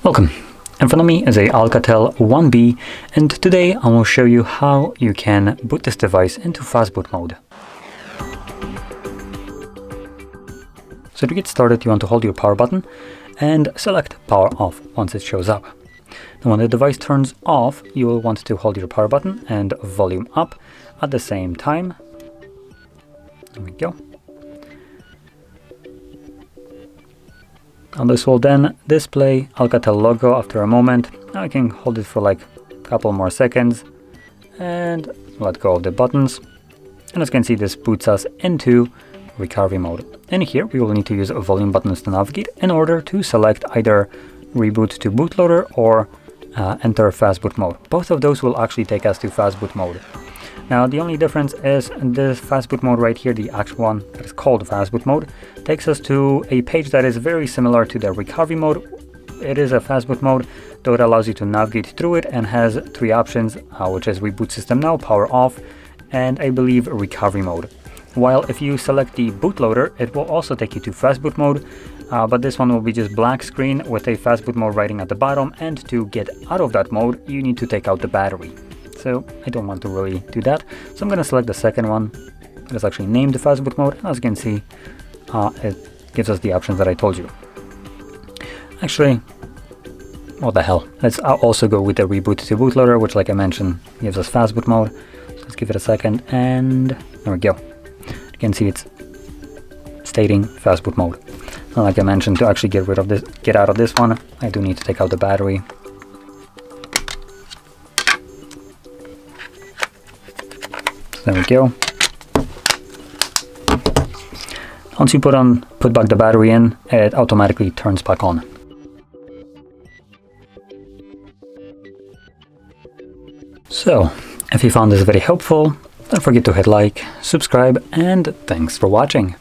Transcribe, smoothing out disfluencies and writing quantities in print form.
Welcome. In front of me is a ALCATEL 1B, and today I will show you how you can boot this device into Fastboot mode. So to get started, you want to hold your power button and select power off once it shows up. Now when the device turns off, you will want to hold your power button and volume up at the same time. There we go. And this will then display ALCATEL logo after a moment. Now I can hold it for like a couple more seconds and let go of the buttons. And as you can see, this boots us into recovery mode. And here we will need to use volume buttons to navigate in order to select either reboot to bootloader or enter Fastboot mode. Both of those will actually take us to Fastboot mode. Now the only difference is this Fastboot mode right here, the actual one that is called Fastboot mode, takes us to a page that is very similar to the recovery mode. It is a Fastboot mode, though it allows you to navigate through it and has three options, which is reboot system now, power off, and I believe recovery mode. While if you select the bootloader, it will also take you to Fastboot mode, but this one will be just black screen with a Fastboot mode writing at the bottom, and to get out of that mode, you need to take out the battery. So I don't want to really do that. So I'm going to select the second one. It is actually named the Fastboot mode. And as you can see, it gives us the options that I told you. Actually, what the hell? Let's also go with the reboot to bootloader, which, like I mentioned, gives us Fastboot mode. So let's give it a second, and there we go. You can see it's stating Fastboot mode. And like I mentioned, to actually get out of this one, I do need to take out the battery. There we go. Once you put back the battery in, it automatically turns back on. So, if you found this very helpful, don't forget to hit like, subscribe, and thanks for watching.